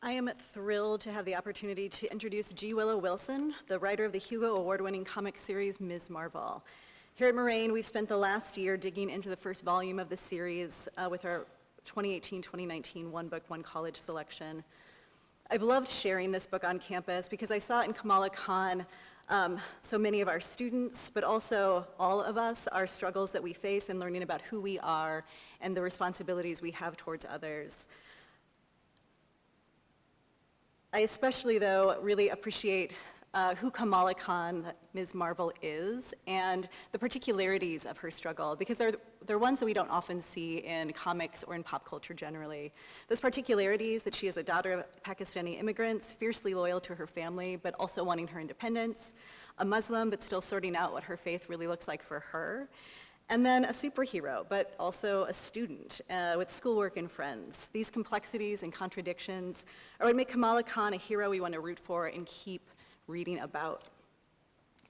I am thrilled to have the opportunity to introduce Willow Wilson, the writer of the Hugo Award-winning comic series Ms. Marvel. Here at Moraine, we've spent the last year digging into the first volume of the series with our 2018-2019 One Book, One College selection. I've loved sharing this book on campus because I saw in Kamala Khan so many of our students, but also all of us, our struggles that we face in learning about who we are and the responsibilities we have towards others. I especially, though, really appreciate who Kamala Khan, Ms. Marvel, is and the particularities of her struggle, because they're ones that we don't often see in comics or in pop culture generally. Those particularities that she is a daughter of Pakistani immigrants, fiercely loyal to her family, but also wanting her independence, a Muslim, but still sorting out what her faith really looks like for her, and then a superhero, but also a student with schoolwork and friends. These complexities and contradictions are what make Kamala Khan a hero we want to root for and keep reading about.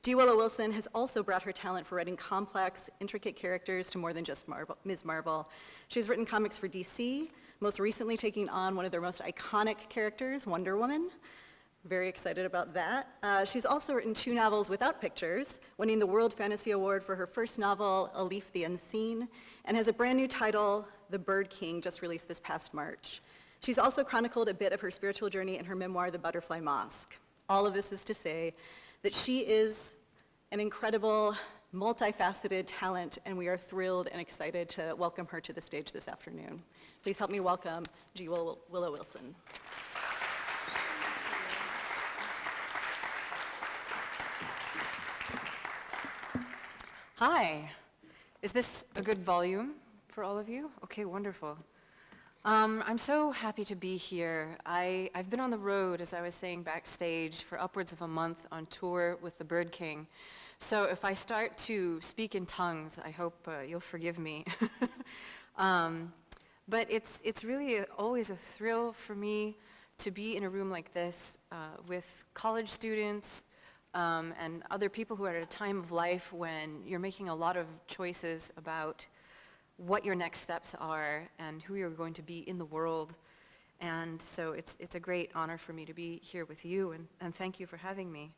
Willow Wilson has also brought her talent for writing complex, intricate characters to more than just Ms. Marvel. She's written comics for DC, most recently taking on one of their most iconic characters, Wonder Woman. Very excited about that. She's also written 2 novels without pictures, winning the World Fantasy Award for her first novel, A Leaf the Unseen, and has a brand new title, The Bird King, just released this past March. She's also chronicled a bit of her spiritual journey in her memoir, The Butterfly Mosque. All of this is to say that she is an incredible, multifaceted talent, and we are thrilled and excited to welcome her to the stage this afternoon. Please help me welcome Willow Wilson. Hi. Is this a good volume for all of you? Okay, wonderful. I'm so happy to be here. I've been on the road, as I was saying backstage, for upwards of a month on tour with the Bird King. So if I start to speak in tongues, I hope you'll forgive me. But it's really always a thrill for me to be in a room like this with college students, and other people who are at a time of life when you're making a lot of choices about what your next steps are and who you're going to be in the world. And so it's a great honor for me to be here with you, and thank you for having me.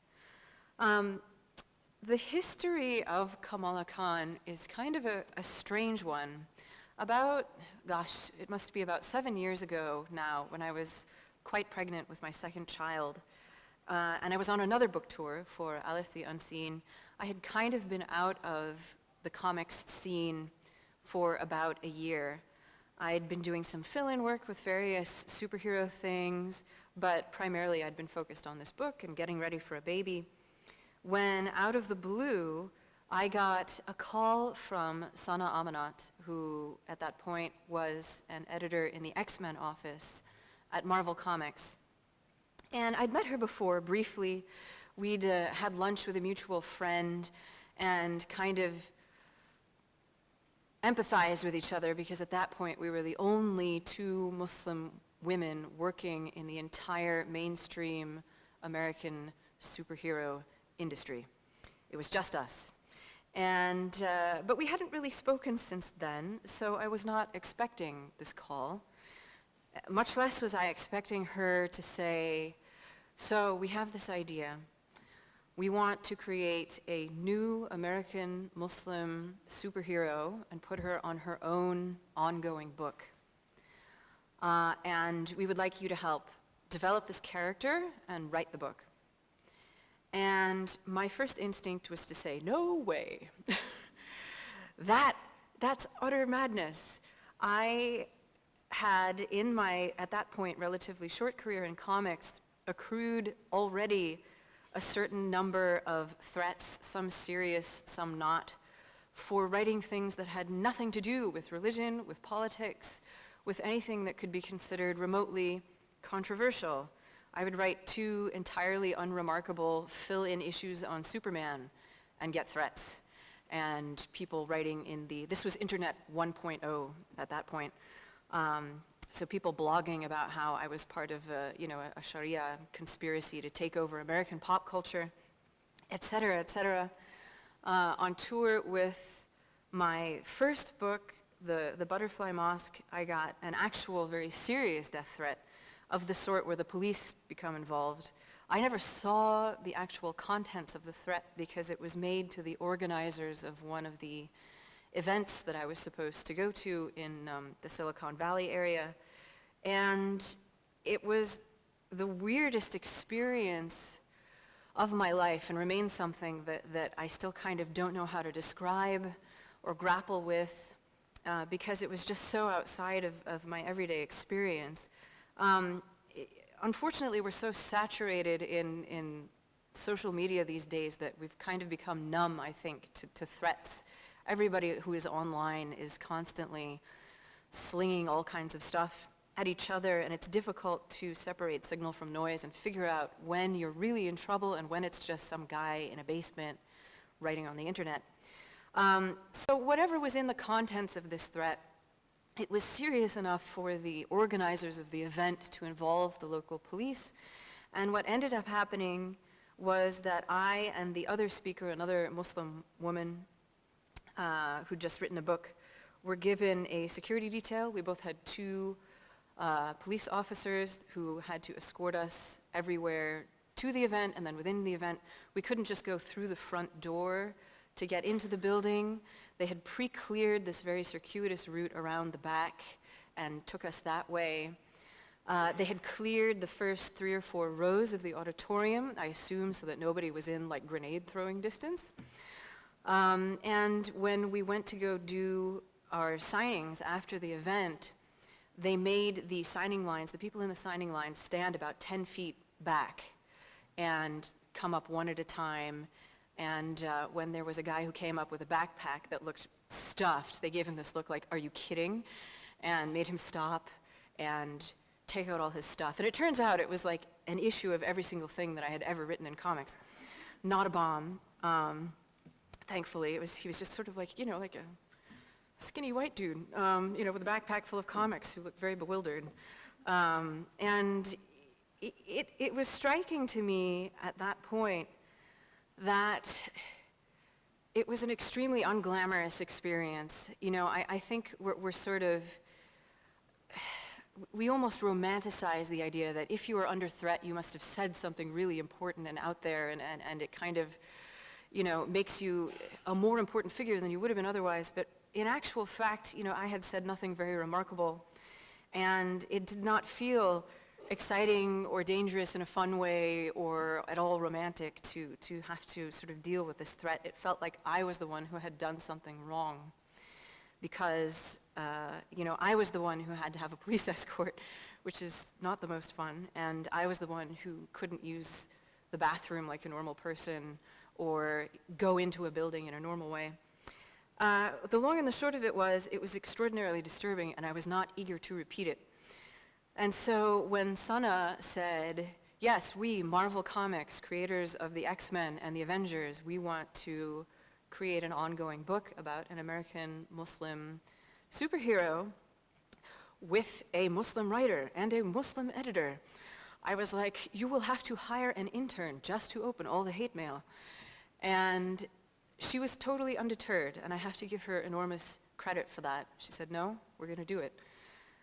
The history of Kamala Khan is kind of a strange one. About, gosh, it must be about 7 years ago now, when I was quite pregnant with my second child, and I was on another book tour for Aleph the Unseen. I had kind of been out of the comics scene for about a year. I'd been doing some fill-in work with various superhero things, but primarily I'd been focused on this book and getting ready for a baby, when out of the blue, I got a call from Sana Amanat, who at that point was an editor in the X-Men office at Marvel Comics. And I'd met her before, briefly. We'd had lunch with a mutual friend and kind of empathized with each other, because at that point we were the only 2 Muslim women working in the entire mainstream American superhero industry. It was just us. And, but we hadn't really spoken since then, so I was not expecting this call. Much less was I expecting her to say, so we have this idea. We want to create a new American Muslim superhero and put her on her own ongoing book. And we would like you to help develop this character and write the book. And my first instinct was to say, no way. That's utter madness. I had, in my, at that point, relatively short career in comics, accrued already a certain number of threats, some serious, some not, for writing things that had nothing to do with religion, with politics, with anything that could be considered remotely controversial. I would write 2 entirely unremarkable fill-in issues on Superman and get threats. And people writing in this was Internet 1.0 at that point. So people blogging about how I was part of a Sharia conspiracy to take over American pop culture, et cetera, et cetera. On tour with my first book, The Butterfly Mosque, I got an actual very serious death threat of the sort where the police become involved. I never saw the actual contents of the threat because it was made to the organizers of one of the events that I was supposed to go to in the Silicon Valley area. And it was the weirdest experience of my life and remains something that I still kind of don't know how to describe or grapple with because it was just so outside of my everyday experience. Unfortunately, we're so saturated in social media these days that we've kind of become numb, I think, to threats. Everybody who is online is constantly slinging all kinds of stuff at each other, and it's difficult to separate signal from noise and figure out when you're really in trouble and when it's just some guy in a basement writing on the internet. So whatever was in the contents of this threat, it was serious enough for the organizers of the event to involve the local police. And what ended up happening was that I and the other speaker, another Muslim woman who'd just written a book, were given a security detail. We both had two police officers who had to escort us everywhere to the event and then within the event. We couldn't just go through the front door to get into the building. They had pre-cleared this very circuitous route around the back and took us that way. They had cleared the first 3 or 4 rows of the auditorium, I assume so that nobody was in like grenade throwing distance. And when we went to go do our signings after the event, they made the signing lines, the people in the signing lines, stand about 10 feet back and come up one at a time. And when there was a guy who came up with a backpack that looked stuffed, they gave him this look like, "Are you kidding?" and made him stop and take out all his stuff. And it turns out it was like an issue of every single thing that I had ever written in comics. Not a bomb, thankfully. He was just sort of like, like a skinny white dude, with a backpack full of comics who looked very bewildered. And it was striking to me at that point that it was an extremely unglamorous experience. I think we're sort of, we almost romanticize the idea that if you were under threat, you must have said something really important and out there, and it kind of, makes you a more important figure than you would have been otherwise. But in actual fact, I had said nothing very remarkable, and it did not feel exciting or dangerous in a fun way or at all romantic to have to sort of deal with this threat. It felt like I was the one who had done something wrong because, I was the one who had to have a police escort, which is not the most fun, and I was the one who couldn't use the bathroom like a normal person or go into a building in a normal way. The long and the short of it was extraordinarily disturbing, and I was not eager to repeat it. And so when Sana said, yes, we, Marvel Comics, creators of the X-Men and the Avengers, we want to create an ongoing book about an American Muslim superhero with a Muslim writer and a Muslim editor, I was like, you will have to hire an intern just to open all the hate mail. And she was totally undeterred, and I have to give her enormous credit for that. She said, no, we're going to do it.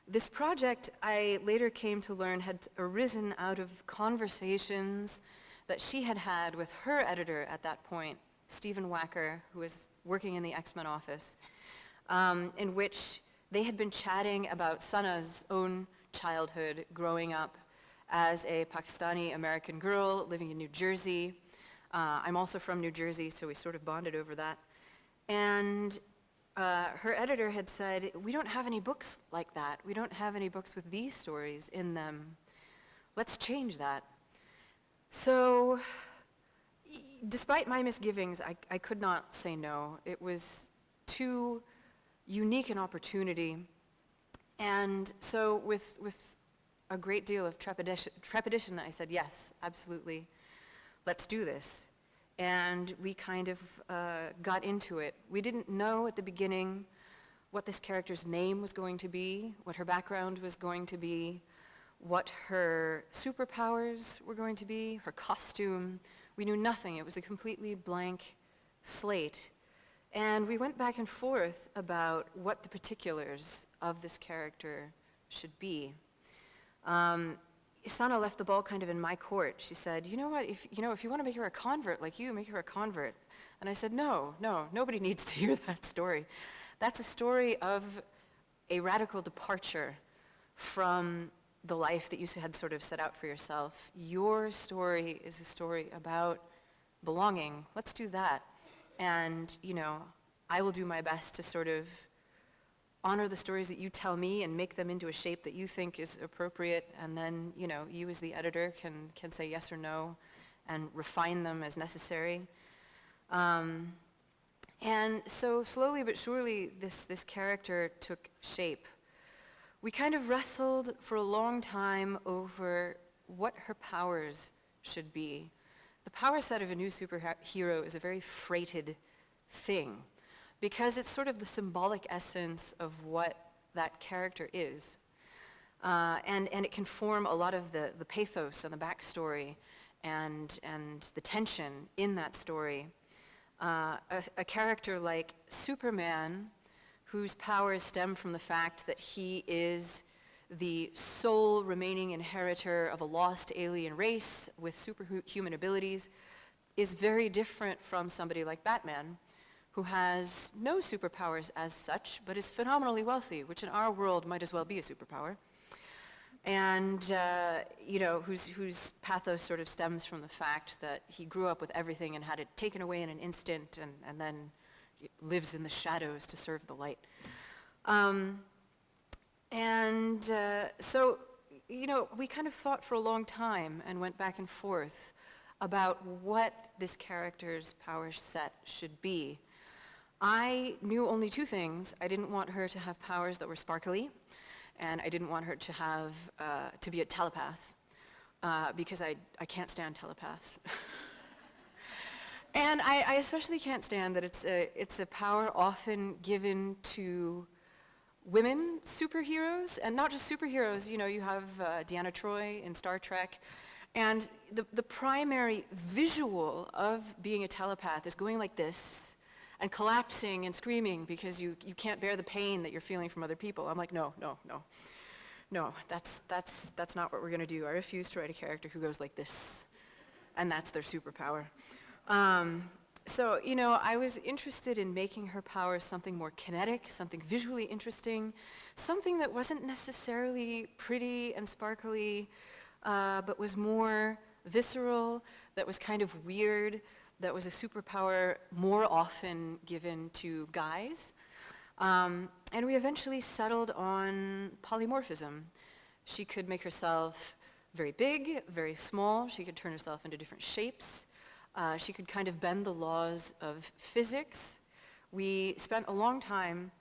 This project, I later came to learn, had arisen out of conversations that she had had with her editor at that point, Stephen Wacker, who was working in the X-Men office, in which they had been chatting about Sana's own childhood growing up as a Pakistani-American girl living in New Jersey. I'm also from New Jersey, so we sort of bonded over that. And her editor had said, we don't have any books like that. We don't have any books with these stories in them. Let's change that. So, despite my misgivings, I could not say no. It was too unique an opportunity. And so with a great deal of trepidation, I said, yes, absolutely, let's do this. And we kind of got into it. We didn't know at the beginning what this character's name was going to be, what her background was going to be, what her superpowers were going to be, her costume. We knew nothing. It was a completely blank slate. And we went back and forth about what the particulars of this character should be. Sana left the ball kind of in my court. She said, you know what, if you want to make her a convert like you, make her a convert. And I said, no, nobody needs to hear that story. That's a story of a radical departure from the life that you had sort of set out for yourself. Your story is a story about belonging. Let's do that. And, I will do my best to sort of honor the stories that you tell me and make them into a shape that you think is appropriate, and then, you as the editor can say yes or no and refine them as necessary. And so slowly but surely this character took shape. We kind of wrestled for a long time over what her powers should be. The power set of a new superhero is a very freighted thing, because it's sort of the symbolic essence of what that character is. And it can form a lot of the pathos and the backstory and the tension in that story. A character like Superman, whose powers stem from the fact that he is the sole remaining inheritor of a lost alien race with superhuman abilities, is very different from somebody like Batman, who has no superpowers as such, but is phenomenally wealthy, which in our world might as well be a superpower. And, whose pathos sort of stems from the fact that he grew up with everything and had it taken away in an instant, and then lives in the shadows to serve the light. So, we kind of thought for a long time and went back and forth about what this character's power set should be. I knew only two things. I didn't want her to have powers that were sparkly, and I didn't want her to have to be a telepath, because I can't stand telepaths. And I especially can't stand that it's a power often given to women superheroes, and not just superheroes. You have Deanna Troi in Star Trek, and the primary visual of being a telepath is going like this and collapsing and screaming because you can't bear the pain that you're feeling from other people. I'm like, no, that's not what we're gonna do. I refuse to write a character who goes like this, and that's their superpower. So, I was interested in making her powers something more kinetic, something visually interesting, something that wasn't necessarily pretty and sparkly, but was more visceral, that was kind of weird, that was a superpower more often given to guys. And we eventually settled on polymorphism. She could make herself very big, very small. She could turn herself into different shapes. She could kind of bend the laws of physics. We spent a long time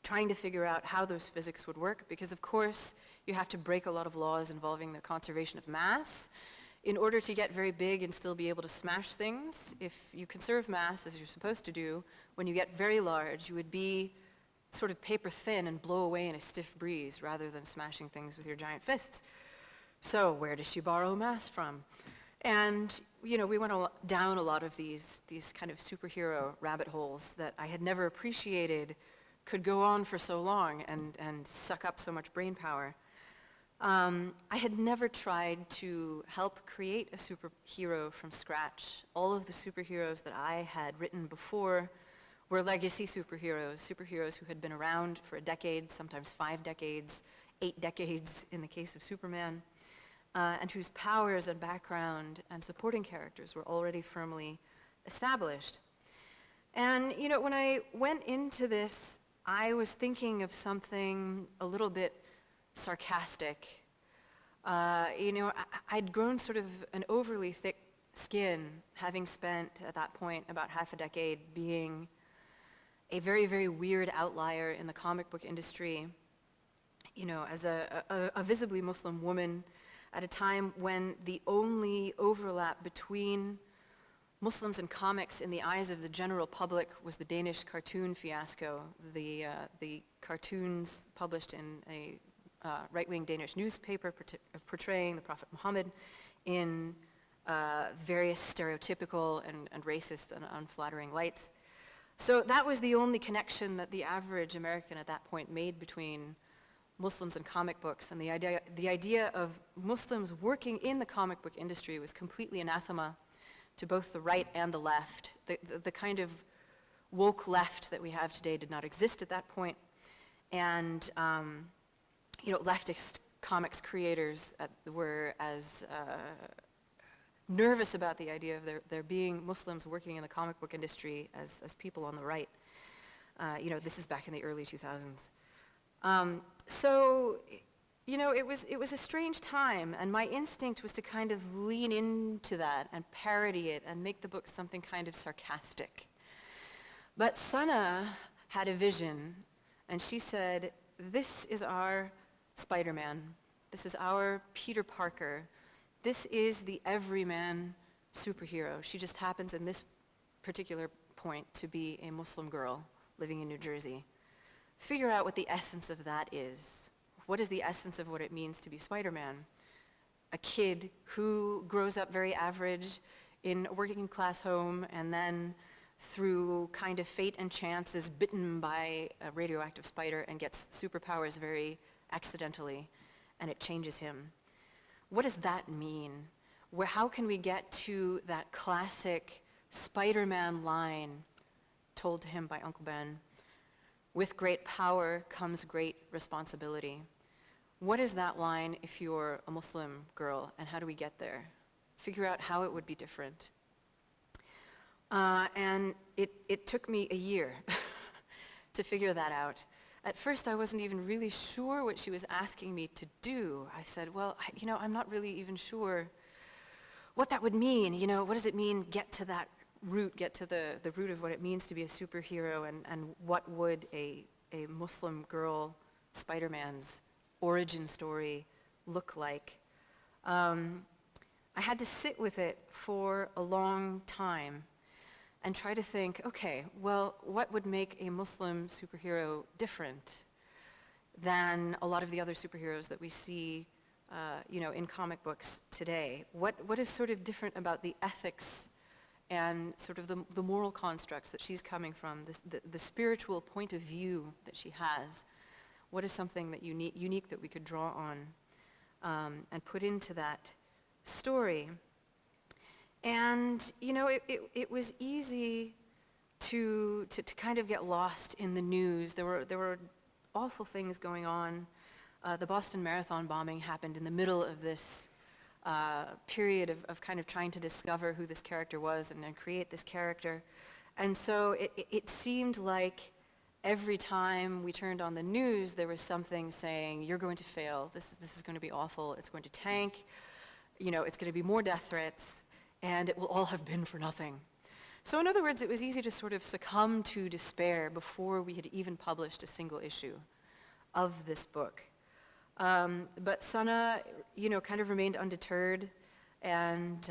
trying to figure out how those physics would work, because of course you have to break a lot of laws involving the conservation of mass in order to get very big and still be able to smash things. If you conserve mass, as you're supposed to do, when you get very large, you would be sort of paper thin and blow away in a stiff breeze rather than smashing things with your giant fists. So where does she borrow mass from? And we went down a lot of these kind of superhero rabbit holes that I had never appreciated could go on for so long and suck up so much brain power. I had never tried to help create a superhero from scratch. All of the superheroes that I had written before were legacy superheroes who had been around for a decade, sometimes 5 decades, 8 decades in the case of Superman, and whose powers and background and supporting characters were already firmly established. And when I went into this, I was thinking of something a little bit sarcastic. I'd grown sort of an overly thick skin, having spent at that point about half a decade being a very, very weird outlier in the comic book industry, as a visibly Muslim woman at a time when the only overlap between Muslims and comics in the eyes of the general public was the Danish cartoon fiasco, the cartoons published in a right-wing Danish newspaper portraying the Prophet Muhammad in various stereotypical and racist and unflattering lights. So that was the only connection that the average American at that point made between Muslims and comic books, and the idea of Muslims working in the comic book industry was completely anathema to both the right and the left. The kind of woke left that we have today did not exist at that point, and leftist comics creators were as nervous about the idea of there being Muslims working in the comic book industry as people on the right. This is back in the early 2000s. It was a strange time, and my instinct was to kind of lean into that and parody it and make the book something kind of sarcastic. But Sana had a vision, and she said, this is our Spider-Man. This is our Peter Parker. This is the everyman superhero. She just happens in this particular point to be a Muslim girl living in New Jersey. Figure out what the essence of that is. What is the essence of what it means to be Spider-Man? A kid who grows up very average in a working class home and then through kind of fate and chance is bitten by a radioactive spider and gets superpowers very accidentally, and it changes him. What does that mean? How can we get to that classic Spider-Man line told to him by Uncle Ben? With great power comes great responsibility. What is that line if you're a Muslim girl, and how do we get there? Figure out how it would be different. And it took me a year to figure that out. At first, I wasn't even really sure what she was asking me to do. I said, well, I'm not really even sure what that would mean. What does it mean, get to that root, get to the root of what it means to be a superhero, and what would a Muslim girl Spider-Man's origin story look like? I had to sit with it for a long time and try to think, okay, well, what would make a Muslim superhero different than a lot of the other superheroes that we see in comic books today? What is sort of different about the ethics and sort of the moral constructs that she's coming from, the spiritual point of view that she has? What is something that unique that we could draw on and put into that story? And it was easy to kind of get lost in the news. There were awful things going on. The Boston Marathon bombing happened in the middle of this period of kind of trying to discover who this character was and then create this character. And so it seemed like every time we turned on the news, there was something saying, you're going to fail, this is going to be awful, it's going to tank, it's going to be more death threats, and it will all have been for nothing. So in other words, it was easy to sort of succumb to despair before we had even published a single issue of this book. But Sana, kind of remained undeterred, and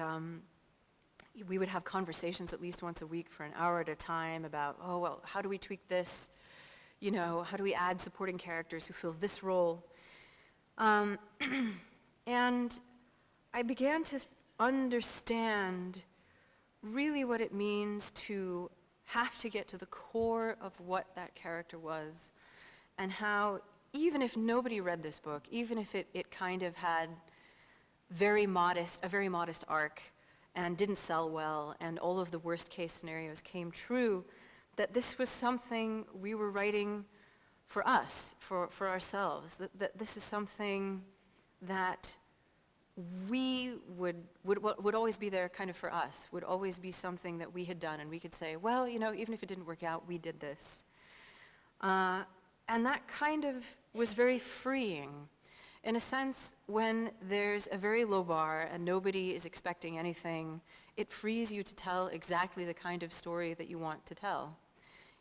we would have conversations at least once a week for an hour at a time about, oh, well, how do we tweak this? How do we add supporting characters who fill this role? And I began to understand really what it means to have to get to the core of what that character was, and how even if nobody read this book, even if it kind of had a very modest arc and didn't sell well, and all of the worst case scenarios came true, that this was something we were writing for us, for ourselves, that this is something that we would always be there kind of for us, would always be something that we had done, and we could say, well, even if it didn't work out, we did this. And that kind of was very freeing. In a sense, when there's a very low bar and nobody is expecting anything, it frees you to tell exactly the kind of story that you want to tell.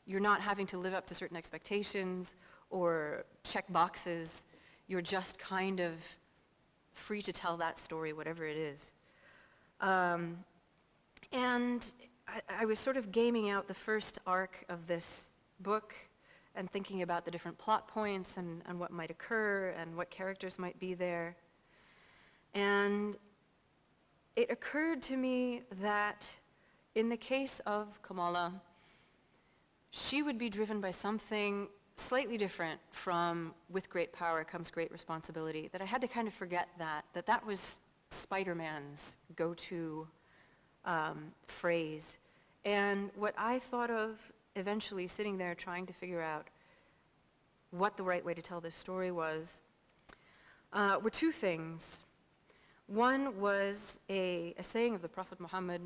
You're not having to live up to certain expectations or check boxes. You're just kind of free to tell that story, whatever it is. And I was sort of gaming out the first arc of this book and thinking about the different plot points and what might occur and what characters might be there. And it occurred to me that in the case of Kamala, she would be driven by something slightly different from with great power comes great responsibility, that I had to kind of forget that was Spider-Man's go-to phrase. And what I thought of eventually sitting there trying to figure out what the right way to tell this story was, were two things. One was a saying of the Prophet Muhammad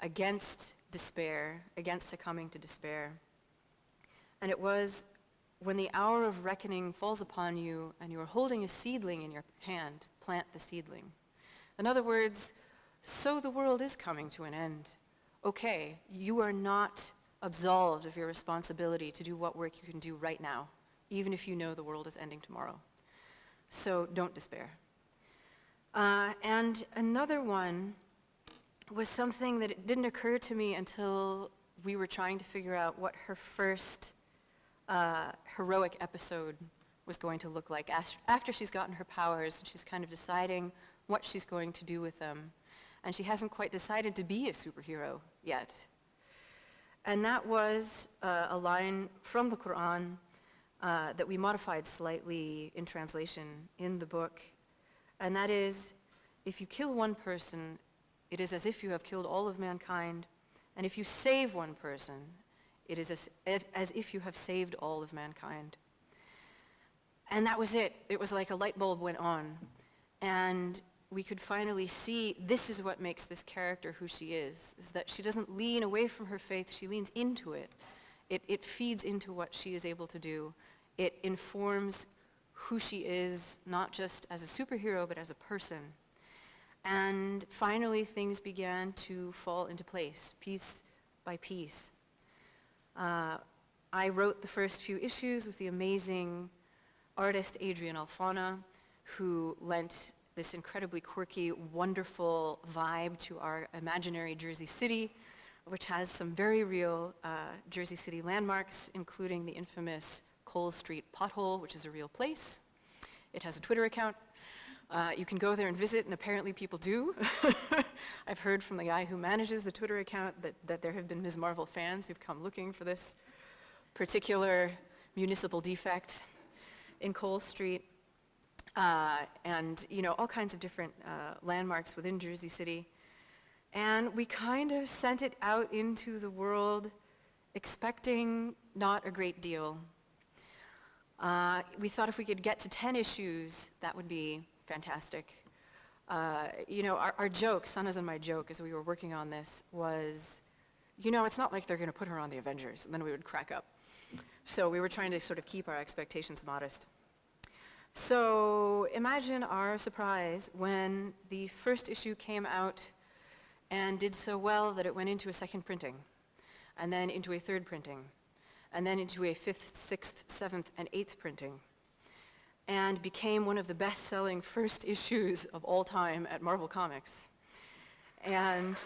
against despair, against succumbing to despair. And it was, when the hour of reckoning falls upon you and you are holding a seedling in your hand, plant the seedling. In other words, so the world is coming to an end. Okay, you are not absolved of your responsibility to do what work you can do right now, even if you know the world is ending tomorrow. So don't despair. And another one was something that it didn't occur to me until we were trying to figure out what her first heroic episode was going to look like. After she's gotten her powers, she's kind of deciding what she's going to do with them. And she hasn't quite decided to be a superhero yet. And that was a line from the Quran that we modified slightly in translation in the book. And that is, if you kill one person, it is as if you have killed all of mankind. And if you save one person, it is as if you have saved all of mankind. And that was it. It was like a light bulb went on. And we could finally see this is what makes this character who she is that she doesn't lean away from her faith, she leans into it. It feeds into what she is able to do. It informs who she is, not just as a superhero, but as a person. And finally, things began to fall into place, piece by piece. I wrote the first few issues with the amazing artist Adrian Alfona, who lent this incredibly quirky, wonderful vibe to our imaginary Jersey City, which has some very real Jersey City landmarks, including the infamous Cole Street pothole, which is a real place. It has a Twitter account. You can go there and visit, and apparently people do. I've heard from the guy who manages the Twitter account that there have been Ms. Marvel fans who've come looking for this particular municipal defect in Cole Street. And all kinds of different landmarks within Jersey City. And we kind of sent it out into the world expecting not a great deal. We thought if we could get to 10 issues, that would be fantastic. Our joke, Sana's and my joke as we were working on this was, it's not like they're going to put her on the Avengers, and then we would crack up. So we were trying to sort of keep our expectations modest. So imagine our surprise when the first issue came out and did so well that it went into a second printing, and then into a third printing, and then into a fifth, sixth, seventh, and eighth printing, and became one of the best-selling first issues of all time at Marvel Comics. And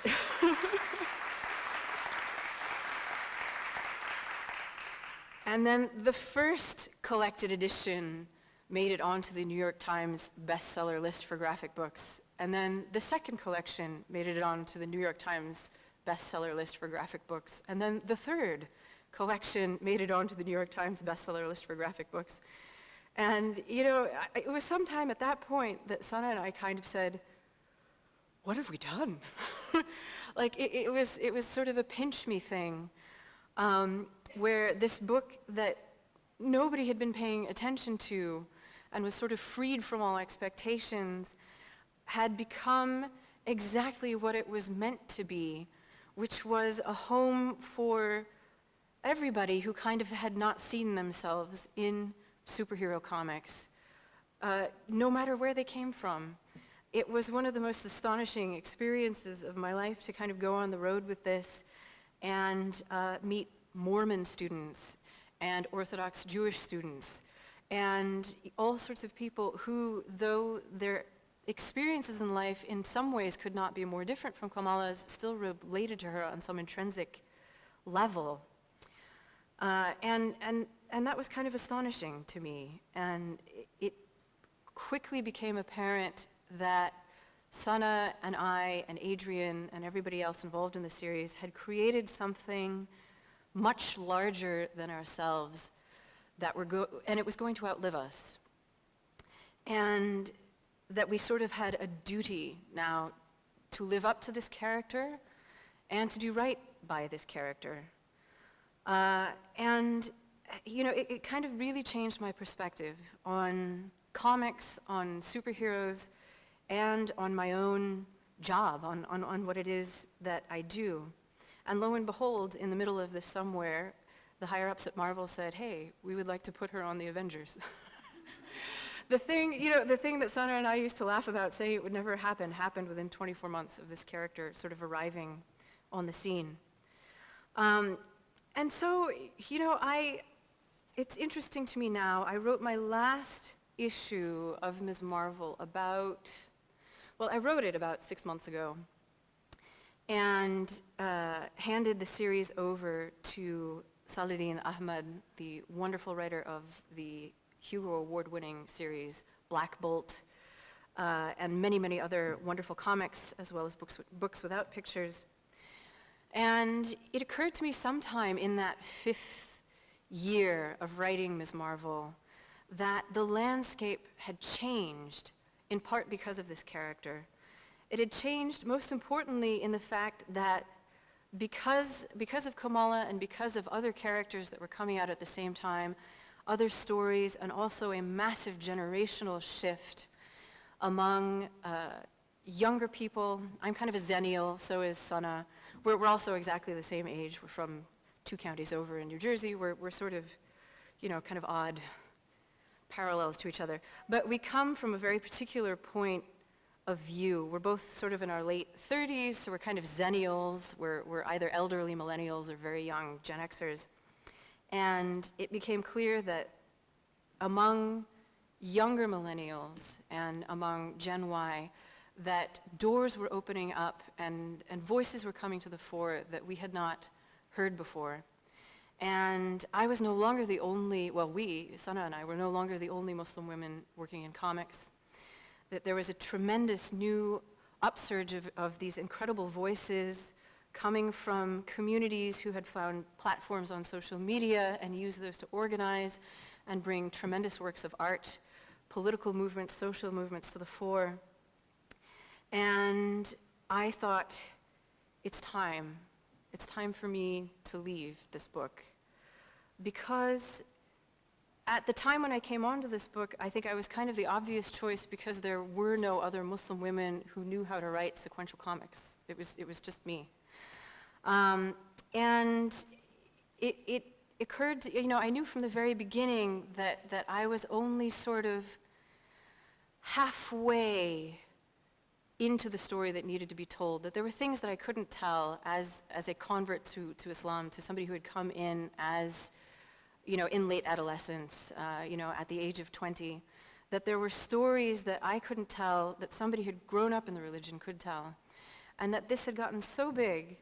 and then the first collected edition made it onto the New York Times bestseller list for graphic books. And then the second collection made it onto the New York Times bestseller list for graphic books. And then the third collection made it onto the New York Times bestseller list for graphic books. And, it was sometime at that point that Sana and I kind of said, what have we done? It was sort of a pinch me thing, where this book that nobody had been paying attention to and was sort of freed from all expectations had become exactly what it was meant to be, which was a home for everybody who kind of had not seen themselves in superhero comics, no matter where they came from. It was one of the most astonishing experiences of my life to kind of go on the road with this and meet Mormon students and Orthodox Jewish students, and all sorts of people who, though their experiences in life in some ways could not be more different from Kamala's, still related to her on some intrinsic level. And that was kind of astonishing to me. And it quickly became apparent that Sana and I and Adrian and everybody else involved in the series had created something much larger than ourselves and it was going to outlive us. And that we sort of had a duty now to live up to this character and to do right by this character. And, you know, it kind of really changed my perspective on comics, on superheroes, and on my own job, on what it is that I do. And lo and behold, in the middle of this somewhere, the higher-ups at Marvel said, hey, we would like to put her on the Avengers. The thing that Sana and I used to laugh about, saying it would never happen, happened within 24 months of this character sort of arriving on the scene. And so, you know, it's interesting to me now. I wrote my last issue of Ms. Marvel I wrote it about 6 months ago, and handed the series over to Saladin Ahmed, the wonderful writer of the Hugo Award-winning series Black Bolt, and many, many other wonderful comics, as well as books without pictures. And it occurred to me sometime in that 5th year of writing Ms. Marvel that the landscape had changed, in part because of this character. It had changed, most importantly, in the fact that because of Kamala and because of other characters that were coming out at the same time, other stories, and also a massive generational shift among younger people. I'm kind of a Zennial, so is Sana. We're also exactly the same age. We're from 2 counties over in New Jersey. We're sort of, you know, kind of odd parallels to each other. But we come from a very particular point of view. We're both sort of in our late 30s, so we're kind of Zennials. We're either elderly millennials or very young Gen Xers. And it became clear that among younger millennials and among Gen Y, that doors were opening up and voices were coming to the fore that we had not heard before. And I was no longer the only, well, Sana and I, were no longer the only Muslim women working in comics. That there was a tremendous new upsurge of these incredible voices coming from communities who had found platforms on social media and used those to organize and bring tremendous works of art, political movements, social movements to the fore. And I thought, it's time. It's time for me to leave this book. Because at the time when I came onto this book, I think I was kind of the obvious choice because there were no other Muslim women who knew how to write sequential comics. It was just me. And it occurred, I knew from the very beginning that I was only sort of halfway into the story that needed to be told, that there were things that I couldn't tell as a convert to Islam, to somebody who had come in as, in late adolescence, at the age of 20, that there were stories that I couldn't tell that somebody who had grown up in the religion could tell, and that this had gotten so big,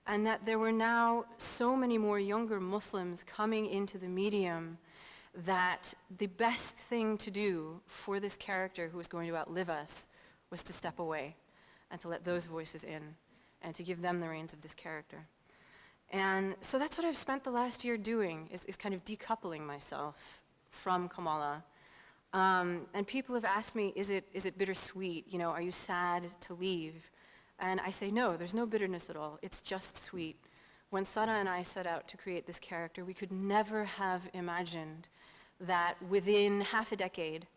and that there were now so many more younger Muslims coming into the medium that the best thing to do for this character who was going to outlive us was to step away and to let those voices in and to give them the reins of this character. And so that's what I've spent the last year doing, is kind of decoupling myself from Kamala. And people have asked me, is it bittersweet? Are you sad to leave? And I say, no, there's no bitterness at all. It's just sweet. When Sana and I set out to create this character, we could never have imagined that within half a decade,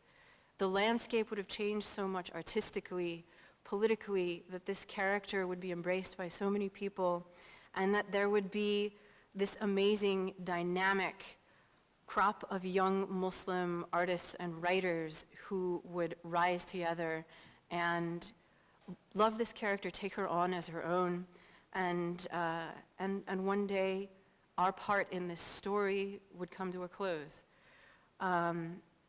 the landscape would have changed so much artistically, politically, that this character would be embraced by so many people, and that there would be this amazing, dynamic crop of young Muslim artists and writers who would rise together and love this character, take her on as her own, and one day our part in this story would come to a close.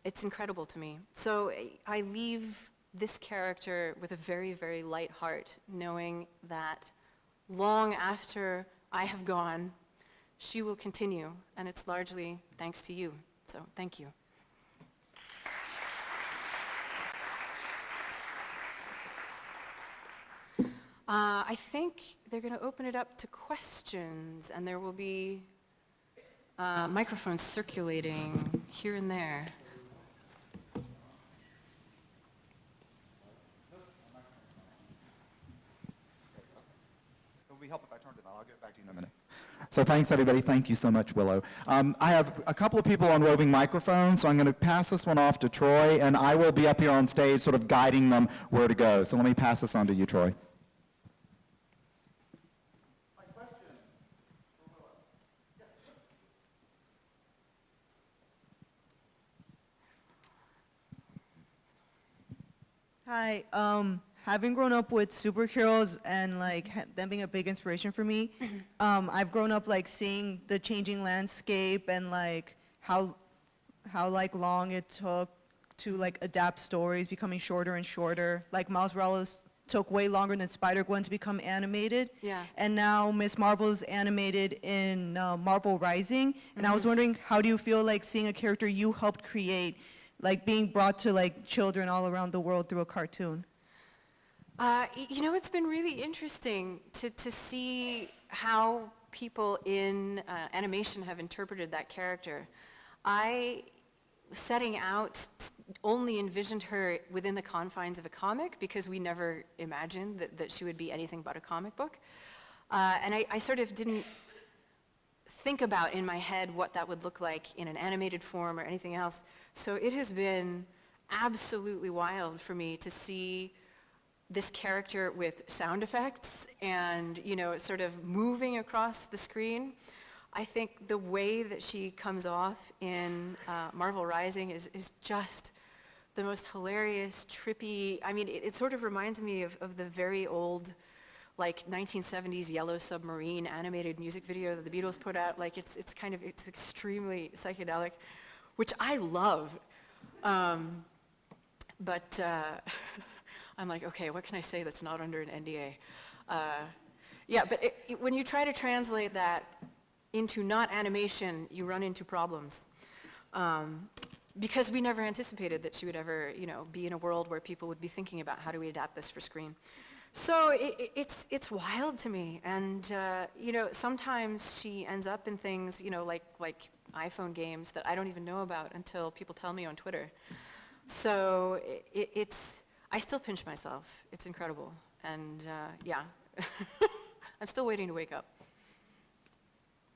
It's incredible to me. So I leave this character with a very, very light heart, knowing that long after I have gone, she will continue, and it's largely thanks to you. So thank you. I think they're going to open it up to questions, and there will be microphones circulating here and there. It would be helpful if I turned it on. I'll get back to you in a minute. So thanks, everybody. Thank you so much, Willow. I have a couple of people on roving microphones, so I'm going to pass this one off to Troy, and I will be up here on stage sort of guiding them where to go. So let me pass this on to you, Troy. Hi, having grown up with superheroes and like them being a big inspiration for me, I've grown up like seeing the changing landscape and like how like long it took to like adapt stories becoming shorter and shorter. Like Miles Morales took way longer than Spider-Gwen to become animated. Yeah. And now Miss Marvel's animated in Marvel Rising. And I was wondering, how do you feel like seeing a character you helped create like being brought to like children all around the world through a cartoon? You know, it's been really interesting to see how people in animation have interpreted that character. I, setting out, only envisioned her within the confines of a comic because we never imagined that she would be anything but a comic book. And I sort of didn't think about in my head what that would look like in an animated form or anything else. So it has been absolutely wild for me to see this character with sound effects and, you know, sort of moving across the screen. I think the way that she comes off in Marvel Rising is just the most hilarious, trippy, I mean, it sort of reminds me of the very old, like 1970s Yellow Submarine animated music video that the Beatles put out. Like it's extremely psychedelic, which I love. But I'm like, okay, what can I say that's not under an NDA? Yeah, but when you try to translate that into not animation, you run into problems. Because we never anticipated that she would ever, you know, be in a world where people would be thinking about how do we adapt this for screen. So it's wild to me, and you know, sometimes she ends up in things, you know, like iPhone games that I don't even know about until people tell me on Twitter. So I still pinch myself. It's incredible, and yeah, I'm still waiting to wake up.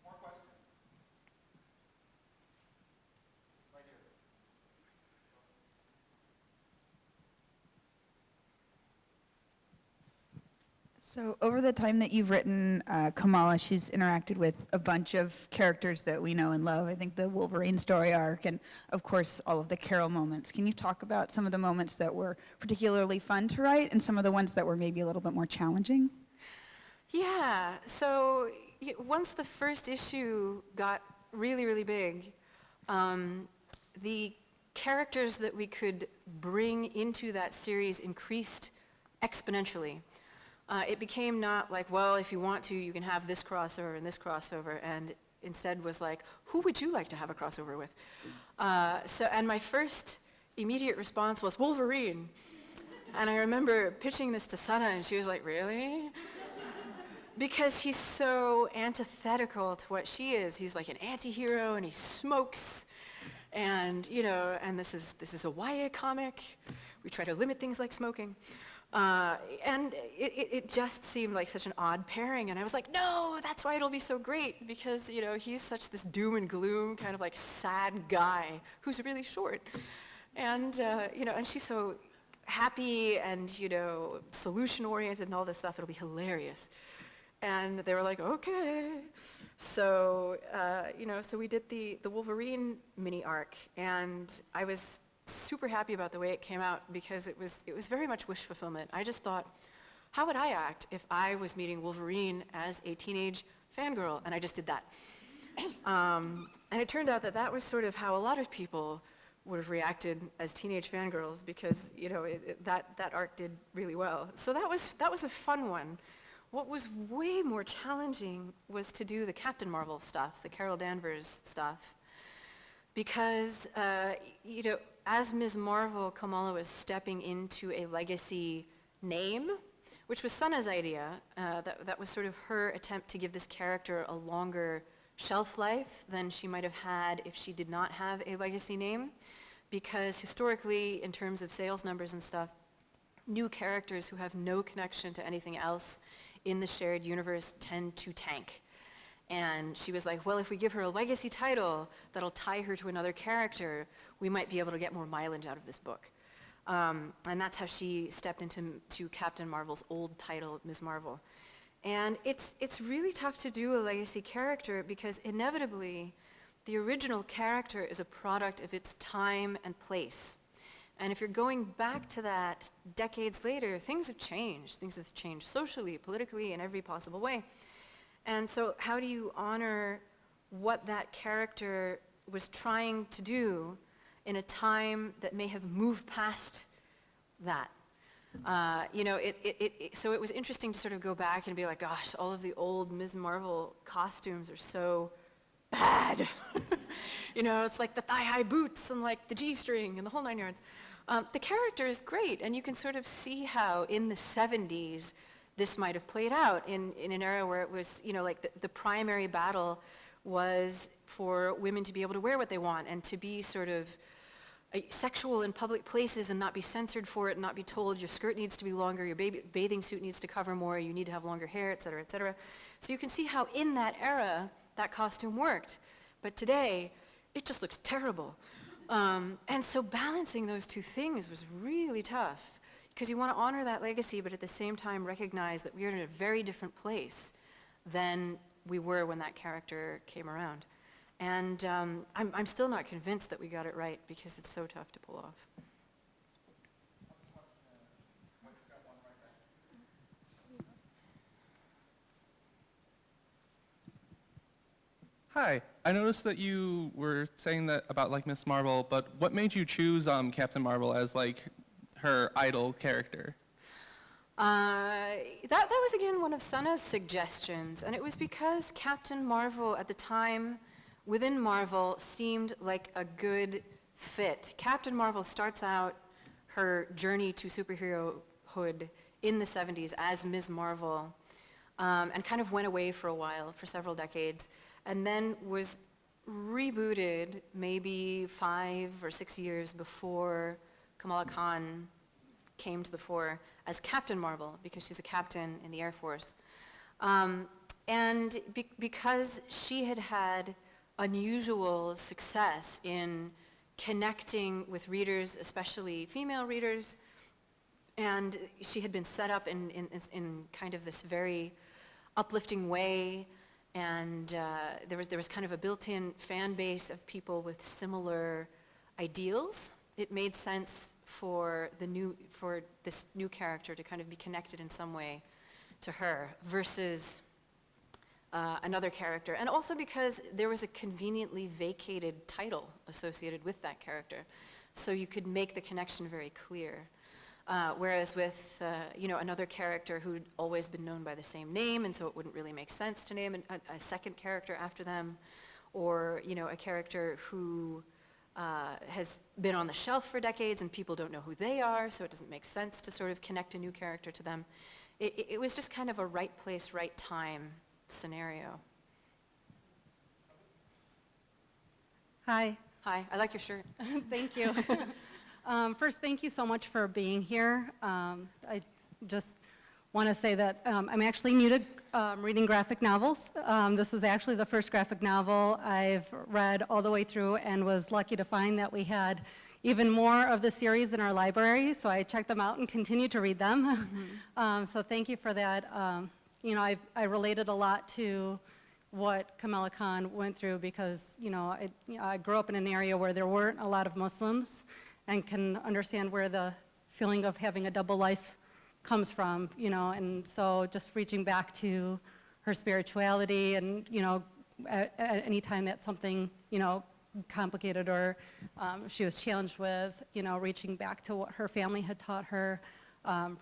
More questions? Right here. So over the time that you've written Kamala, she's interacted with a bunch of characters that we know and love. I think the Wolverine story arc and, of course, all of the Carol moments. Can you talk about some of the moments that were particularly fun to write and some of the ones that were maybe a little bit more challenging? Yeah, so once the first issue got really, really big, the characters that we could bring into that series increased exponentially. It became not like, well, if you want to, you can have this crossover and this crossover, and instead was like, who would you like to have a crossover with? And my first immediate response was Wolverine. And I remember pitching this to Sana, and she was like, really? Because he's so antithetical to what she is. He's like an anti-hero, and he smokes, and you know, and this is a YA comic. We try to limit things like smoking. And it just seemed like such an odd pairing, and I was like, no, that's why it'll be so great, because, you know, he's such this doom and gloom kind of like sad guy who's really short. And, you know, and she's so happy and, you know, solution-oriented and all this stuff, it'll be hilarious. And they were like, okay. So, you know, so we did the Wolverine mini arc, and I was super happy about the way it came out because it was very much wish fulfillment. I just thought, how would I act if I was meeting Wolverine as a teenage fangirl? And I just did that. And it turned out that was sort of how a lot of people would have reacted as teenage fangirls because, you know, that arc did really well. So that was a fun one. What was way more challenging was to do the Captain Marvel stuff, the Carol Danvers stuff, because, you know, as Ms. Marvel, Kamala was stepping into a legacy name, which was Sana's idea. That was sort of her attempt to give this character a longer shelf life than she might have had if she did not have a legacy name, because historically, in terms of sales numbers and stuff, new characters who have no connection to anything else in the shared universe tend to tank. And she was like, well, if we give her a legacy title that'll tie her to another character, we might be able to get more mileage out of this book. And that's how she stepped into Captain Marvel's old title, Ms. Marvel. And it's really tough to do a legacy character because inevitably the original character is a product of its time and place. And if you're going back to that decades later, things have changed. Things have changed socially, politically, in every possible way. And so how do you honor what that character was trying to do in a time that may have moved past that? So it was interesting to sort of go back and be like, gosh, all of the old Ms. Marvel costumes are so bad. It's like the thigh-high boots and like the G-string and the whole 9 yards. The character is great, and you can sort of see how in the 70s this might have played out in an era where it was, like the primary battle was for women to be able to wear what they want and to be sort of sexual in public places and not be censored for it and not be told your skirt needs to be longer, your bathing suit needs to cover more, you need to have longer hair, et cetera, et cetera. So you can see how in that era that costume worked. But today, it just looks terrible. And so balancing those two things was really tough because you want to honor that legacy, but at the same time recognize that we are in a very different place than we were when that character came around. And I'm still not convinced that we got it right because it's so tough to pull off. Hi, I noticed that you were saying that about like Miss Marvel, but what made you choose Captain Marvel as like her idol character? That was again one of Sana's suggestions, and it was because Captain Marvel at the time within Marvel seemed like a good fit. Captain Marvel starts out her journey to superherohood in the 70s as Ms. Marvel, and kind of went away for a while, for several decades, and then was rebooted maybe 5 or 6 years before Kamala Khan came to the fore as Captain Marvel, because she's a captain in the Air Force. And because she had had unusual success in connecting with readers, especially female readers, and she had been set up in kind of this very uplifting way, and there was kind of a built-in fan base of people with similar ideals. It made sense for this new character to kind of be connected in some way to her versus another character, and also because there was a conveniently vacated title associated with that character, so you could make the connection very clear. Whereas with another character who'd always been known by the same name, and so it wouldn't really make sense to name a second character after them, or a character who has been on the shelf for decades and people don't know who they are, so it doesn't make sense to sort of connect a new character to them. It was just kind of a right place, right time scenario. Hi. Hi, I like your shirt. Thank you. First, thank you so much for being here. I just want to say that I'm actually new to reading graphic novels. This is actually the first graphic novel I've read all the way through, and was lucky to find that we had even more of the series in our library, so I checked them out and continue to read them. Mm-hmm. So thank you for that. I related a lot to what Kamala Khan went through because, I grew up in an area where there weren't a lot of Muslims, and can understand where the feeling of having a double life comes from, and so just reaching back to her spirituality and, at any time that something, complicated or she was challenged with, reaching back to what her family had taught her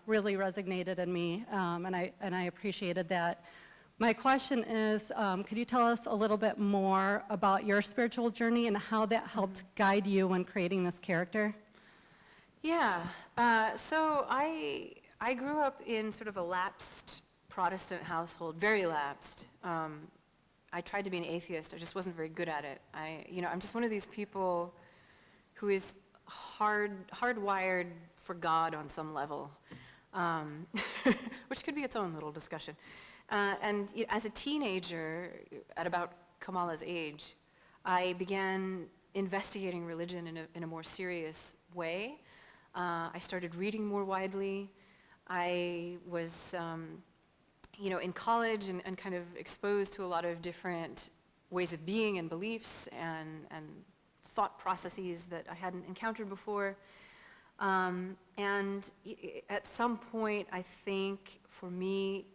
really resonated in me, and I appreciated that. My question is, could you tell us a little bit more about your spiritual journey and how that helped guide you when creating this character? Yeah, so I grew up in sort of a lapsed Protestant household, very lapsed. I tried to be an atheist. I just wasn't very good at it. I'm just one of these people who is hardwired for God on some level, which could be its own little discussion. As a teenager, at about Kamala's age, I began investigating religion in a more serious way. I started reading more widely. I was, in college and kind of exposed to a lot of different ways of being and beliefs and thought processes that I hadn't encountered before. At some point, I think, for me,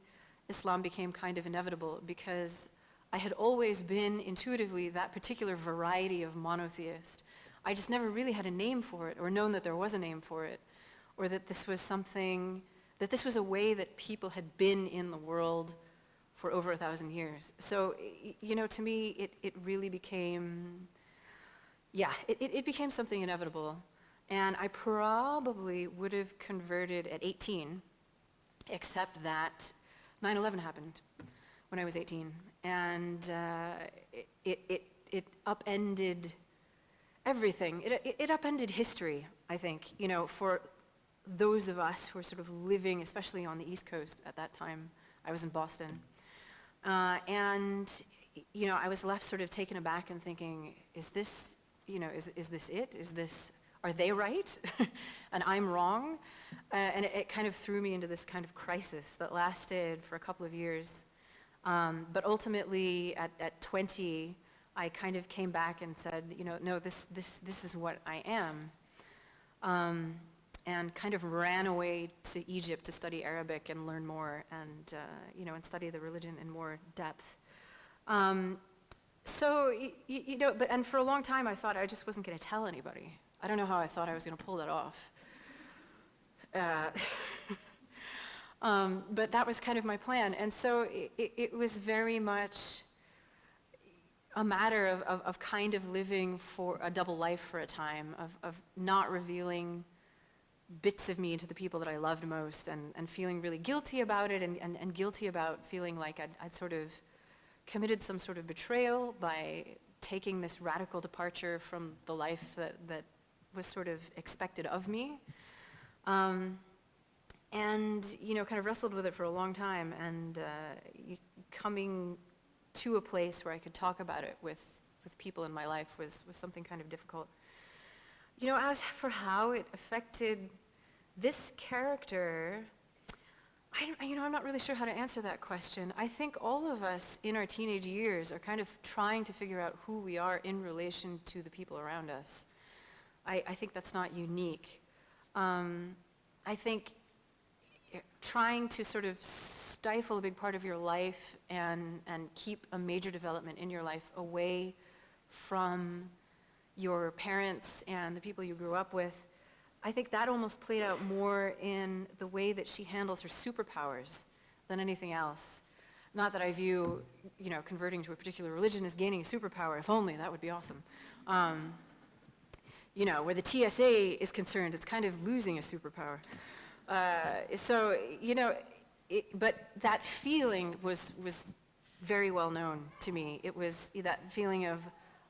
Islam became kind of inevitable because I had always been intuitively that particular variety of monotheist. I just never really had a name for it or known that there was a name for it, or that this was something, that this was a way that people had been in the world for over 1,000 years. So, to me, it really became, it became something inevitable. And I probably would have converted at 18, except that 9/11 happened when I was 18. And it upended everything. It upended history, I think, for those of us who were sort of living, especially on the East Coast at that time. I was in Boston. I was left sort of taken aback and thinking, is this it? Are they right? And I'm wrong? And it kind of threw me into this kind of crisis that lasted for a couple of years. But ultimately, at 20, I kind of came back and said, no, this is what I am. And kind of ran away to Egypt to study Arabic and learn more and study the religion in more depth. And for a long time, I thought I just wasn't going to tell anybody. I don't know how I thought I was going to pull that off. But that was kind of my plan. And so it was very much a matter of kind of living for a double life for a time, of not revealing bits of me to the people that I loved most and feeling really guilty about it and guilty about feeling like I'd sort of committed some sort of betrayal by taking this radical departure from the life that was sort of expected of me. Kind of wrestled with it for a long time, and coming to a place where I could talk about it with people in my life was something kind of difficult. As for how it affected this character, I'm not really sure how to answer that question. I think all of us in our teenage years are kind of trying to figure out who we are in relation to the people around us. I think that's not unique. I think trying to sort of stifle a big part of your life and keep a major development in your life away from your parents and the people you grew up with, I think that almost played out more in the way that she handles her superpowers than anything else. Not that I view, converting to a particular religion as gaining a superpower. If only, that would be awesome. Where the TSA is concerned, it's kind of losing a superpower. But that feeling was very well known to me. It was that feeling of,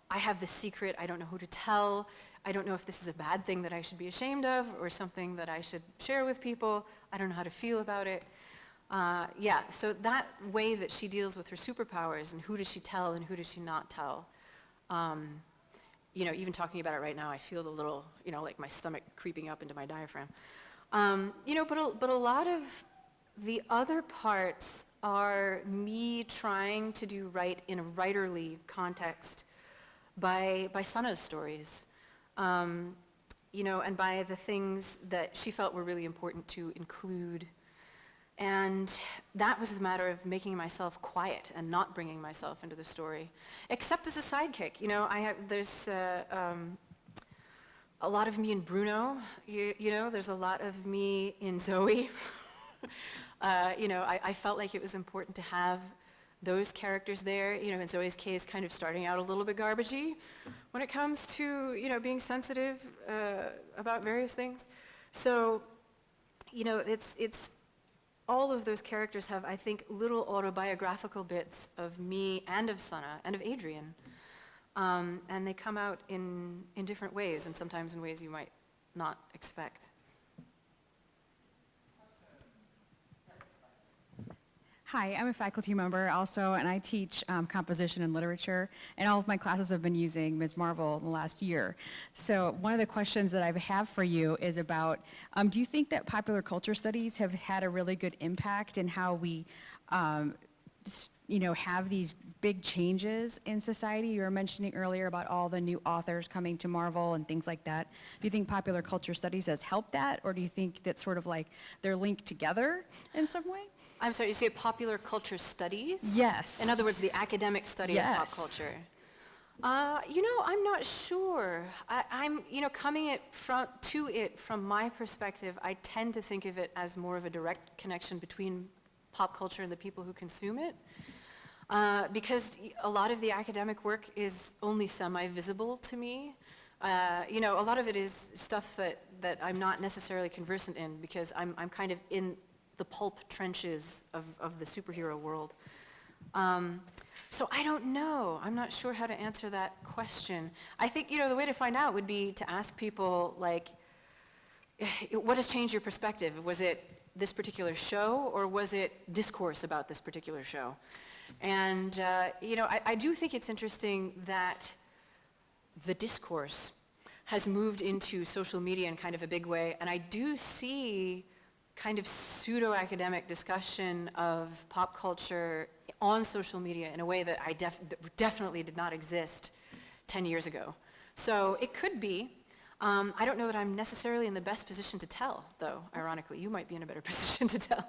I have this secret, I don't know who to tell, I don't know if this is a bad thing that I should be ashamed of or something that I should share with people, I don't know how to feel about it. So that way that she deals with her superpowers and who does she tell and who does she not tell, even talking about it right now, I feel the little, like my stomach creeping up into my diaphragm. But a lot of the other parts are me trying to do right in a writerly context by Sana's stories, and by the things that she felt were really important to include. And that was a matter of making myself quiet and not bringing myself into the story, except as a sidekick. There's a lot of me in Bruno, there's a lot of me in Zoe. I felt like it was important to have those characters there, in Zoe's case, kind of starting out a little bit garbagey when it comes to, being sensitive about various things. So, all of those characters have, I think, little autobiographical bits of me and of Sana and of Adrian. And they come out in different ways, and sometimes in ways you might not expect. Hi, I'm a faculty member also, and I teach composition and literature, and all of my classes have been using Ms. Marvel in the last year. So one of the questions that I have for you is about, do you think that popular culture studies have had a really good impact in how we have these big changes in society? You were mentioning earlier about all the new authors coming to Marvel and things like that. Do you think popular culture studies has helped that, or do you think that sort of like they're linked together in some way? I'm sorry, you say popular culture studies? Yes. In other words, the academic study of pop culture. I'm not sure. I'm coming to it from my perspective, I tend to think of it as more of a direct connection between pop culture and the people who consume it. Because a lot of the academic work is only semi-visible to me. A lot of it is stuff that I'm not necessarily conversant in because I'm kind of in the pulp trenches of the superhero world. So I don't know. I'm not sure how to answer that question. I think, the way to find out would be to ask people, like, what has changed your perspective? Was it this particular show, or was it discourse about this particular show? And, I do think it's interesting that the discourse has moved into social media in kind of a big way, and I do see kind of pseudo-academic discussion of pop culture on social media in a way that definitely did not exist 10 years ago. So it could be. I don't know that I'm necessarily in the best position to tell, though, ironically. You might be in a better position to tell.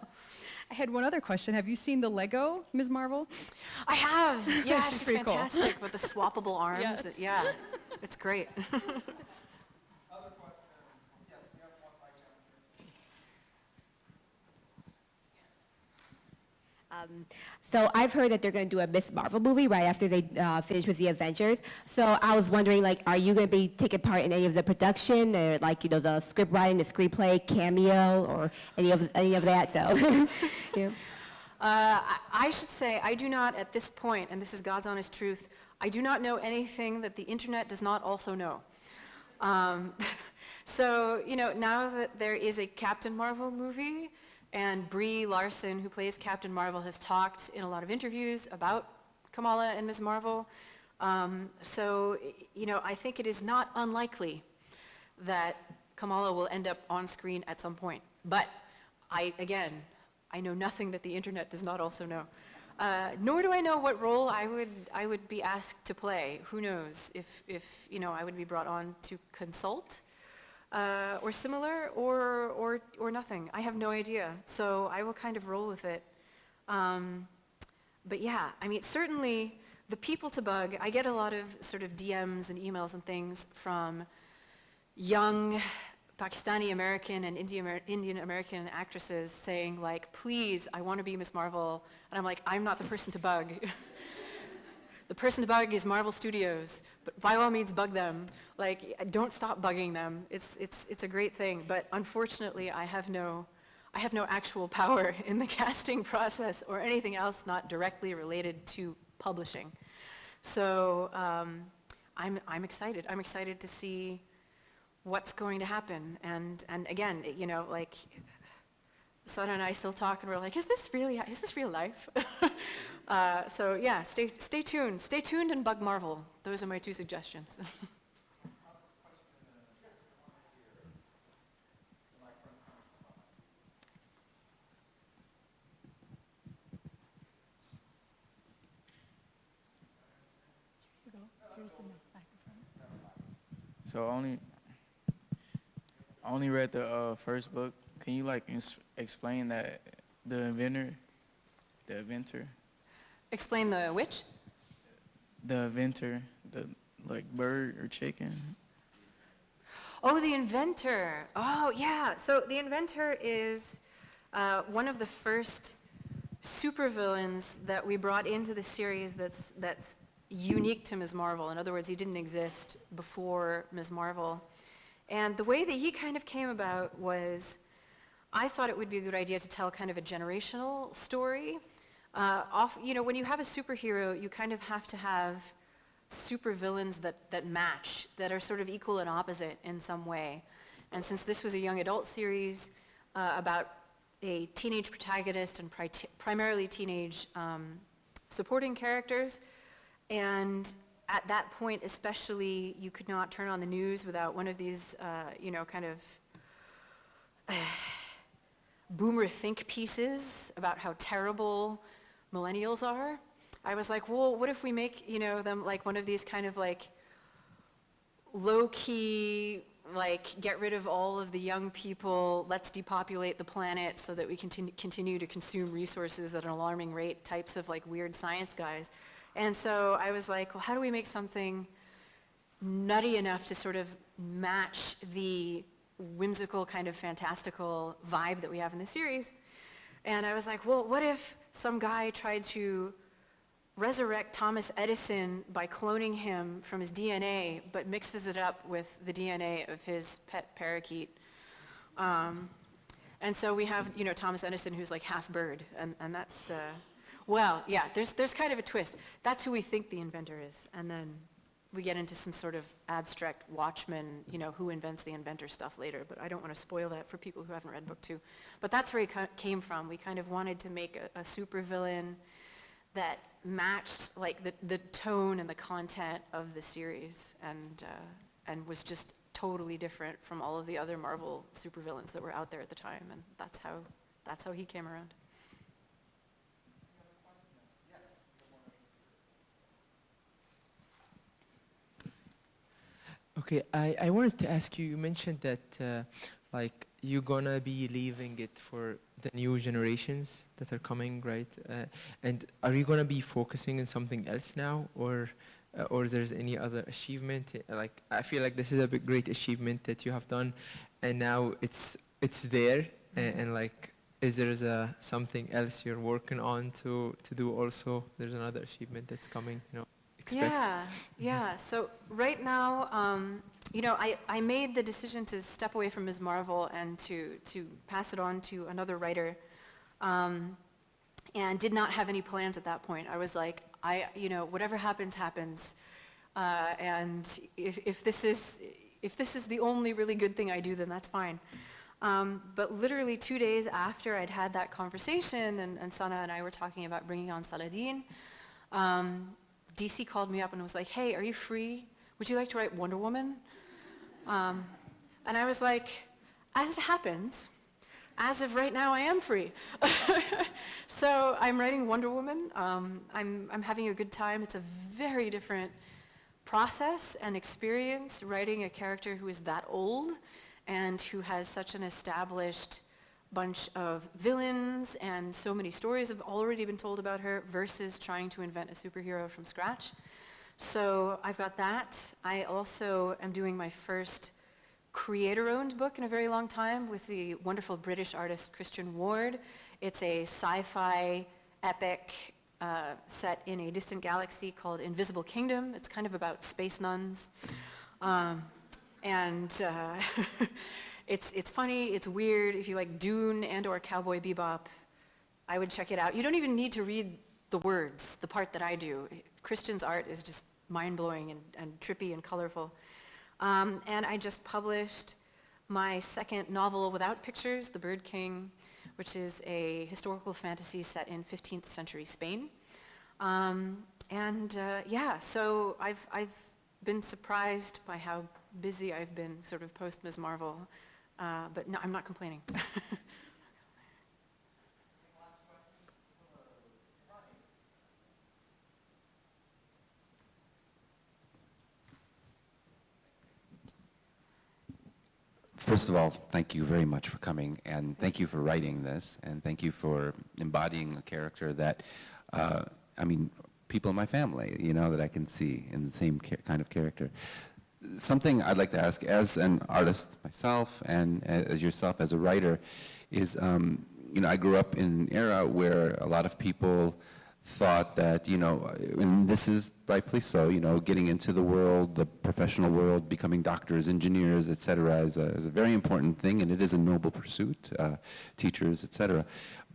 I had one other question. Have you seen the Lego Ms. Marvel? I have. Yeah, she's pretty cool. fantastic with the swappable arms. Yes. Yeah, it's great. So I've heard that they're going to do a Miss Marvel movie right after they finish with the Avengers. So I was wondering, like, are you going to be taking part in any of the production, or like, the script writing, the screenplay, cameo, or any of that? So, yeah. I should say I do not at this point, and this is God's honest truth, I do not know anything that the internet does not also know. So, now that there is a Captain Marvel movie, and Brie Larson, who plays Captain Marvel, has talked in a lot of interviews about Kamala and Ms. Marvel. So, I think it is not unlikely that Kamala will end up on screen at some point. But I know nothing that the internet does not also know. Nor do I know what role I would be asked to play. Who knows if I would be brought on to consult or similar or nothing. I have no idea. So I will kind of roll with it. But yeah, certainly the people to bug. I get a lot of sort of DMs and emails and things from young Pakistani American and Indian American actresses saying, like, please, I want to be Miss Marvel. And I'm like, I'm not the person to bug. The person to bug is Marvel Studios, but by all means bug them. Like, don't stop bugging them. It's a great thing, but unfortunately I have no actual power in the casting process or anything else not directly related to publishing. So I'm excited. I'm excited to see what's going to happen. And again, like, Sana and I still talk, and we're like, is this real life? So yeah, stay tuned. Stay tuned and bug Marvel. Those are my two suggestions. So I only read the first book. Can you explain that the inventor? Explain the which? The inventor, the bird or chicken. Oh, the inventor. Oh, yeah. So the inventor is one of the first supervillains that we brought into the series that's unique to Ms. Marvel. In other words, he didn't exist before Ms. Marvel. And the way that he kind of came about was I thought it would be a good idea to tell kind of a generational story. When you have a superhero, you kind of have to have supervillains that match, that are sort of equal and opposite in some way. And since this was a young adult series about a teenage protagonist and primarily teenage supporting characters, and at that point especially, you could not turn on the news without one of these, kind of boomer think pieces about how terrible millennials are. I was like, well, what if we make, them like one of these kind of like low-key, like get rid of all of the young people, let's depopulate the planet so that we continue to consume resources at an alarming rate types of like weird science guys. And so I was like, well, how do we make something nutty enough to sort of match the whimsical kind of fantastical vibe that we have in the series? And I was like, well, what if some guy tried to resurrect Thomas Edison by cloning him from his DNA, but mixes it up with the DNA of his pet parakeet? And so we have, Thomas Edison, who's like half bird, and that's, there's kind of a twist. That's who we think the inventor is, and then we get into some sort of abstract Watchmen, who invents the inventor stuff later, but I don't want to spoil that for people who haven't read book 2. But that's where it came from. We kind of wanted to make a supervillain that matched like the tone and the content of the series, and was just totally different from all of the other Marvel supervillains that were out there at the time, and that's how he came around. Okay, I wanted to ask you mentioned that you're gonna be leaving it for the new generations that are coming, right? And are you gonna be focusing on something else now, or there's any other achievement? I feel like this is a great achievement that you have done, and now it's there, and is there something else you're working on to do also? There's another achievement that's coming, expect? Yeah. So right now, I made the decision to step away from Ms. Marvel and to pass it on to another writer, and did not have any plans at that point. I was like, whatever happens, happens, and if this is the only really good thing I do, then that's fine. But literally 2 days after I'd had that conversation, and Sana and I were talking about bringing on Saladin, DC called me up and was like, hey, are you free? Would you like to write Wonder Woman? And I was like, as it happens, as of right now, I am free. So I'm writing Wonder Woman. I'm having a good time. It's a very different process and experience writing a character who is that old and who has such an established bunch of villains, and so many stories have already been told about her, versus trying to invent a superhero from scratch. So I've got that. I also am doing my first creator-owned book in a very long time with the wonderful British artist Christian Ward. It's a sci-fi epic set in a distant galaxy called Invisible Kingdom. It's kind of about space nuns. It's funny, it's weird. If you like Dune and/or Cowboy Bebop, I would check it out. You don't even need to read the words, the part that I do. Christian's art is just mind-blowing and trippy and colorful. And I just published my second novel without pictures, The Bird King, which is a historical fantasy set in 15th century Spain. So I've been surprised by how busy I've been sort of post Ms. Marvel. But no, I'm not complaining. First of all, thank you very much for coming, and thank you for writing this, and thank you for embodying a character that, people in my family, that I can see in the same kind of character. Something I'd like to ask, as an artist myself and as yourself as a writer, is, I grew up in an era where a lot of people thought that, and this is rightfully so, getting into the world, the professional world, becoming doctors, engineers, et cetera, is a very important thing, and it is a noble pursuit, teachers, et cetera.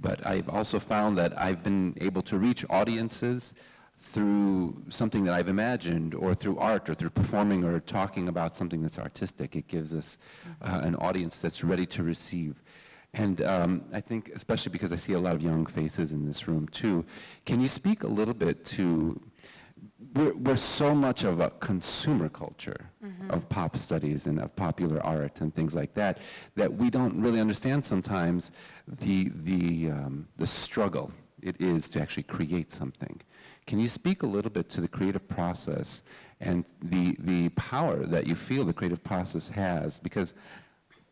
But I've also found that I've been able to reach audiences through something that I've imagined, or through art, or through performing, or talking about something that's artistic. It gives us an audience that's ready to receive. And I think, especially because I see a lot of young faces in this room too, can you speak a little bit to, we're so much of a consumer culture of pop studies and of popular art and things like that, that we don't really understand sometimes the struggle it is to actually create something. Can you speak a little bit to the creative process and the power that you feel the creative process has? Because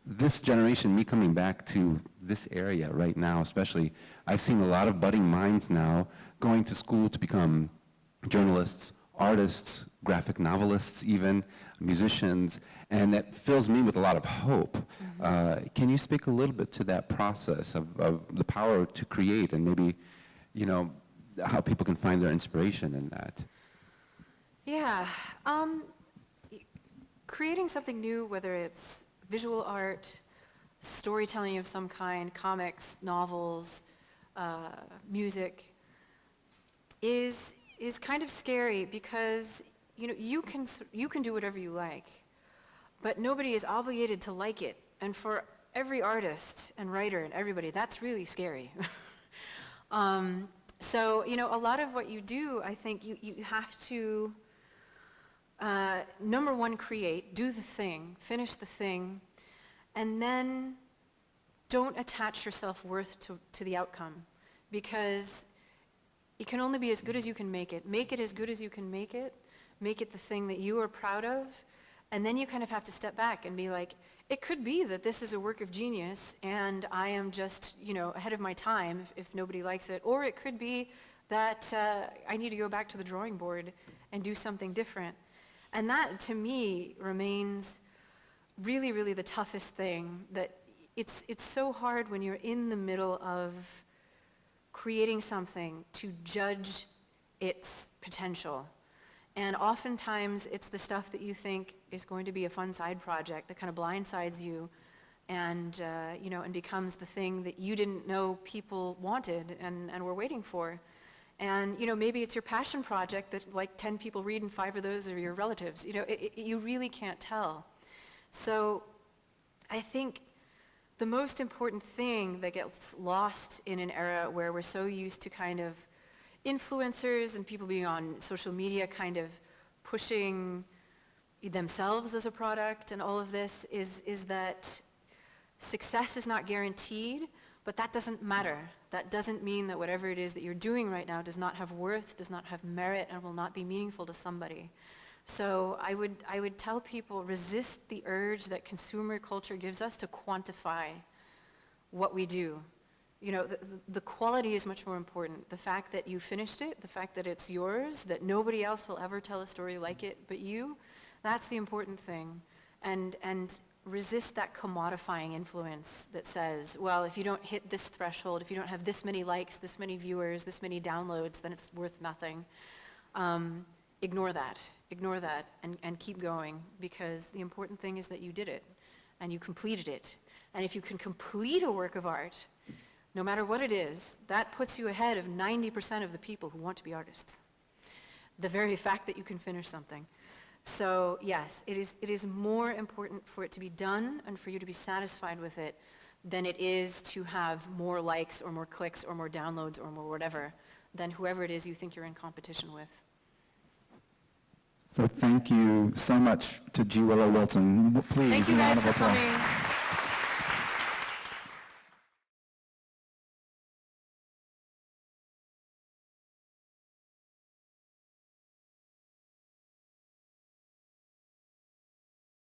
this generation, me coming back to this area right now especially, I've seen a lot of budding minds now going to school to become journalists, artists, graphic novelists even, musicians, and that fills me with a lot of hope. Can you speak a little bit to that process of the power to create, and maybe, how people can find their inspiration in that? Yeah. Creating something new, whether it's visual art, storytelling of some kind, comics, novels, music, is kind of scary because you can do whatever you like, but nobody is obligated to like it. And for every artist and writer and everybody, that's really scary. So a lot of what you do, I think you have to, number one, create, do the thing, finish the thing, and then don't attach your self-worth to the outcome, because it can only be as good as you can make it. Make it as good as you can make it the thing that you are proud of, and then you kind of have to step back and be like, it could be that this is a work of genius and I am just, ahead of my time if nobody likes it, or it could be that I need to go back to the drawing board and do something different. And that, to me, remains really, really the toughest thing. That it's so hard when you're in the middle of creating something to judge its potential. And oftentimes it's the stuff that you think is going to be a fun side project that kind of blindsides you and and becomes the thing that you didn't know people wanted and were waiting for. And maybe it's your passion project that like 10 people read and 5 of those are your relatives. You really can't tell. So I think the most important thing that gets lost in an era where we're so used to kind of influencers and people being on social media kind of pushing themselves as a product and all of this is that success is not guaranteed, but that doesn't matter. That doesn't mean that whatever it is that you're doing right now does not have worth, does not have merit, and will not be meaningful to somebody. So I would tell people, resist the urge that consumer culture gives us to quantify what we do. The quality is much more important. The fact that you finished it, the fact that it's yours, that nobody else will ever tell a story like it but you, that's the important thing. And resist that commodifying influence that says, well, if you don't hit this threshold, if you don't have this many likes, this many viewers, this many downloads, then it's worth nothing. Ignore that and keep going, because the important thing is that you did it and you completed it. And if you can complete a work of art, no matter what it is, that puts you ahead of 90% of the people who want to be artists. The very fact that you can finish something. So yes, it is more important for it to be done and for you to be satisfied with it than it is to have more likes or more clicks or more downloads or more whatever than whoever it is you think you're in competition with. So thank you so much to G. Willow Wilson. Please, Thank you a guys round of for applause. coming.